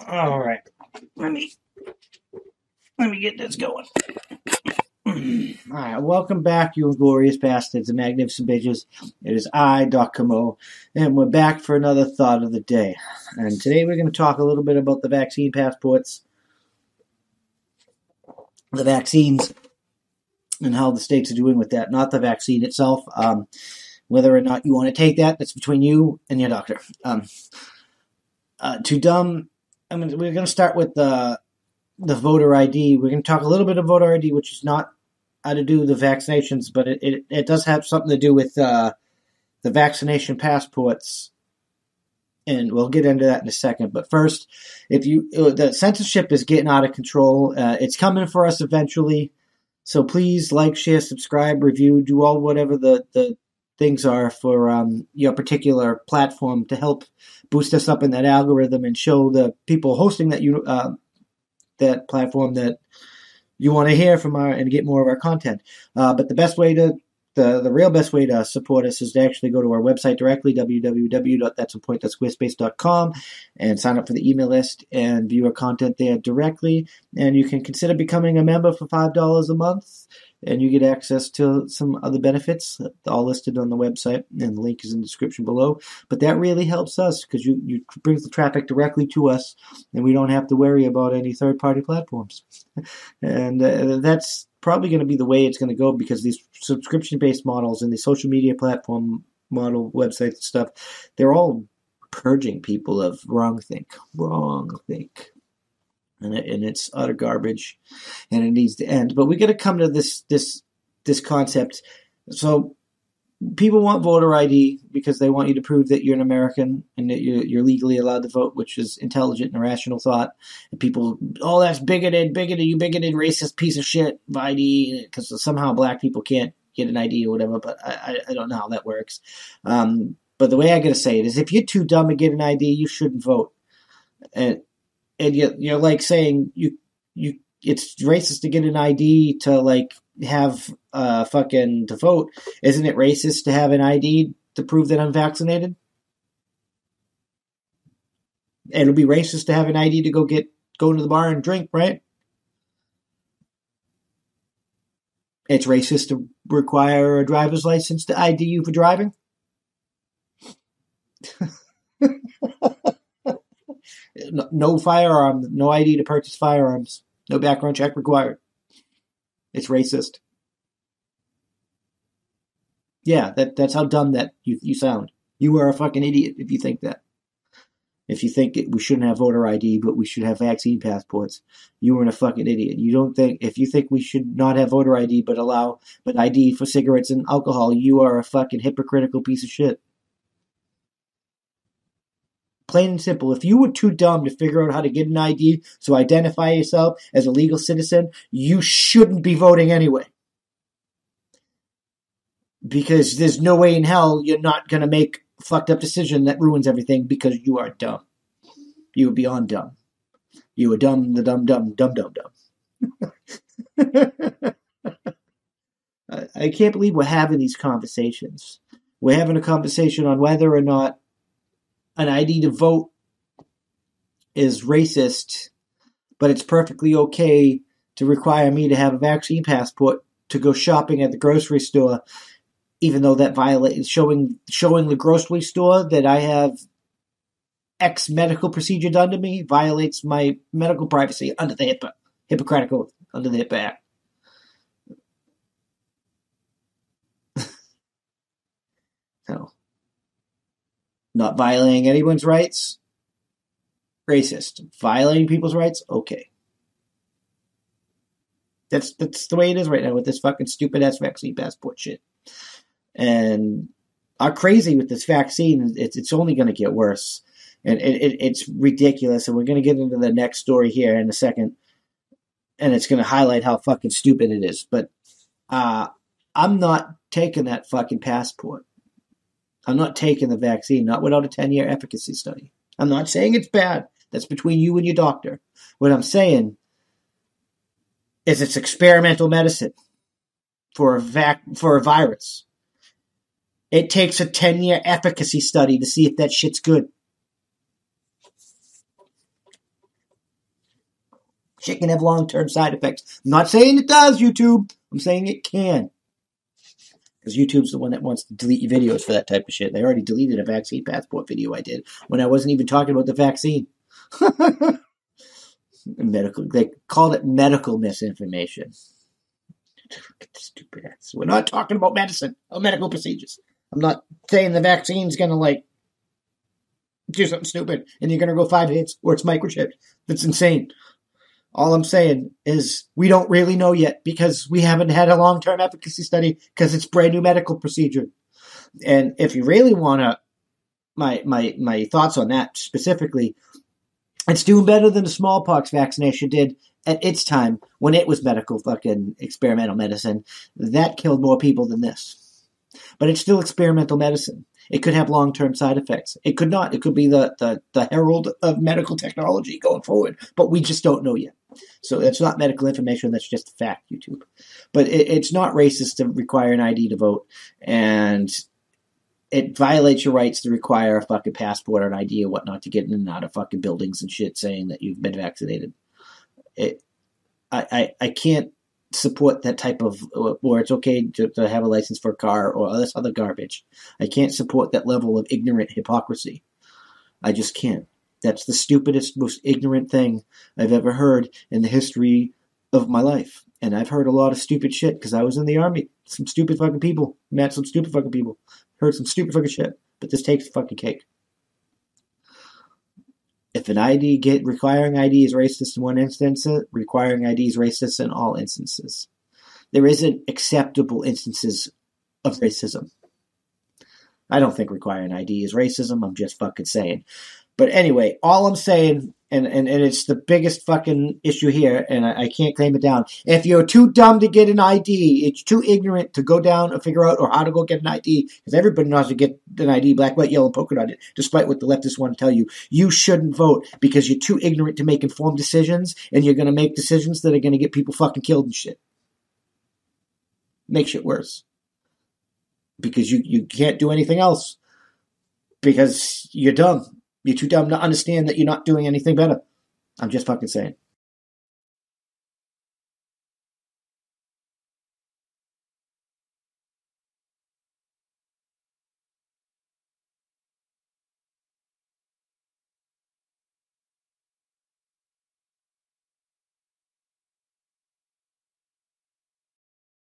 All right. Let me get this going. All right. Welcome back, you Inglorious Bastards and Magnificent Bitches. It is I, Doc Camo, and we're back for another thought of the day. And today we're going to talk a little bit about the vaccine passports, the vaccines, and how the states are doing with that. Not the vaccine itself. Whether or not you want to take that, that's between you and your doctor. Too dumb. I mean, we're going to start with the voter ID. We're going to talk a little bit of voter ID, which is not how to do the vaccinations, but it does have something to do with the vaccination passports, and we'll get into that in a second. But first, the censorship is getting out of control. It's coming for us eventually. So please like, share, subscribe, review, do all whatever the things are for your particular platform to help boost us up in that algorithm and show the people hosting that platform that you want to hear from and get more of our content. But the best way the real best way to support us is to actually go to our website directly, www.that'sapoint.squarespace.com, and sign up for the email list and view our content there directly. And you can consider becoming a member for $5 a month, and you get access to some other benefits, all listed on the website, and the link is in the description below. But that really helps us because you brings the traffic directly to us, and we don't have to worry about any third-party platforms. And that's probably going to be the way it's going to go, because these subscription-based models and the social media platform model websites and stuff, they're all purging people of wrong think. And it's utter garbage, and it needs to end. But we got to come to this concept. So people want voter ID because they want you to prove that you're an American and that you're legally allowed to vote, which is intelligent and rational thought. And people, that's bigoted, you bigoted, racist piece of shit, ID, because somehow black people can't get an ID or whatever. But I don't know how that works. But the way I got to say it is, if you're too dumb to get an ID, you shouldn't vote. And you're like saying it's racist to get an ID to like have to vote. Isn't it racist to have an ID to prove that I'm vaccinated? It'll be racist to have an ID to go to the bar and drink, right? It's racist to require a driver's license to ID you for driving. No firearm, no ID to purchase firearms, no background check required. It's racist. Yeah, that's how dumb that you sound. You are a fucking idiot if you think that. If you think we shouldn't have voter ID, but we should have vaccine passports, you are a fucking idiot. If you think we should not have voter ID but ID for cigarettes and alcohol, you are a fucking hypocritical piece of shit. Plain and simple. If you were too dumb to figure out how to get an ID to identify yourself as a legal citizen, you shouldn't be voting anyway. Because there's no way in hell you're not going to make a fucked up decision that ruins everything, because you are dumb. You are beyond dumb. You are dumb, the dumb. I can't believe we're having these conversations. We're having a conversation on whether or not an ID to vote is racist, but it's perfectly okay to require me to have a vaccine passport to go shopping at the grocery store, even though that violates showing the grocery store that I have X medical procedure done to me violates my medical privacy under the Hippocratic Oath, under the HIPAA Act. So, not violating anyone's rights, racist. Violating people's rights, okay. That's the way it is right now with this fucking stupid ass vaccine passport shit. And are crazy with this vaccine. It's only going to get worse, and it's ridiculous. And we're going to get into the next story here in a second, and it's going to highlight how fucking stupid it is. But I'm not taking that fucking passport. I'm not taking the vaccine, not without a 10-year efficacy study. I'm not saying it's bad. That's between you and your doctor. What I'm saying is it's experimental medicine for a virus. It takes a 10-year efficacy study to see if that shit's good. Shit can have long-term side effects. I'm not saying it does, YouTube. I'm saying it can. Because YouTube's the one that wants to delete your videos for that type of shit. They already deleted a vaccine passport video I did when I wasn't even talking about the vaccine. They called it medical misinformation. Stupid ass. We're not talking about medicine or medical procedures. I'm not saying the vaccine's gonna do something stupid and you're gonna go 5 hits or it's microchipped. That's insane. All I'm saying is we don't really know yet because we haven't had a long-term efficacy study because it's brand new medical procedure. And if you really want my thoughts on that specifically, it's doing better than the smallpox vaccination did at its time when it was medical fucking experimental medicine. That killed more people than this. But it's still experimental medicine. It could have long-term side effects. It could not. It could be the herald of medical technology going forward. But we just don't know yet. So it's not medical information. That's just a fact, YouTube. But it's not racist to require an ID to vote. And it violates your rights to require a fucking passport or an ID or whatnot to get in and out of fucking buildings and shit saying that you've been vaccinated. I can't support that type of, or it's okay to have a license for a car or this other garbage. I can't support that level of ignorant hypocrisy. I just can't. That's the stupidest, most ignorant thing I've ever heard in the history of my life. And I've heard a lot of stupid shit because I was in the army. Some stupid fucking people. Met some stupid fucking people. Heard some stupid fucking shit. But this takes the fucking cake. If an requiring ID is racist in one instance, requiring ID is racist in all instances. There isn't acceptable instances of racism. I don't think requiring ID is racism. I'm just fucking saying. But anyway, all I'm saying, and it's the biggest fucking issue here, and I can't claim it down. If you're too dumb to get an ID, it's too ignorant to go down and figure out or how to go get an ID, because everybody knows how to get an ID, black, white, yellow, polka dot, despite what the leftists want to tell you. You shouldn't vote because you're too ignorant to make informed decisions, and you're going to make decisions that are going to get people fucking killed and shit. Make shit worse. Because you can't do anything else. Because you're dumb. You're too dumb to understand that you're not doing anything better. I'm just fucking saying.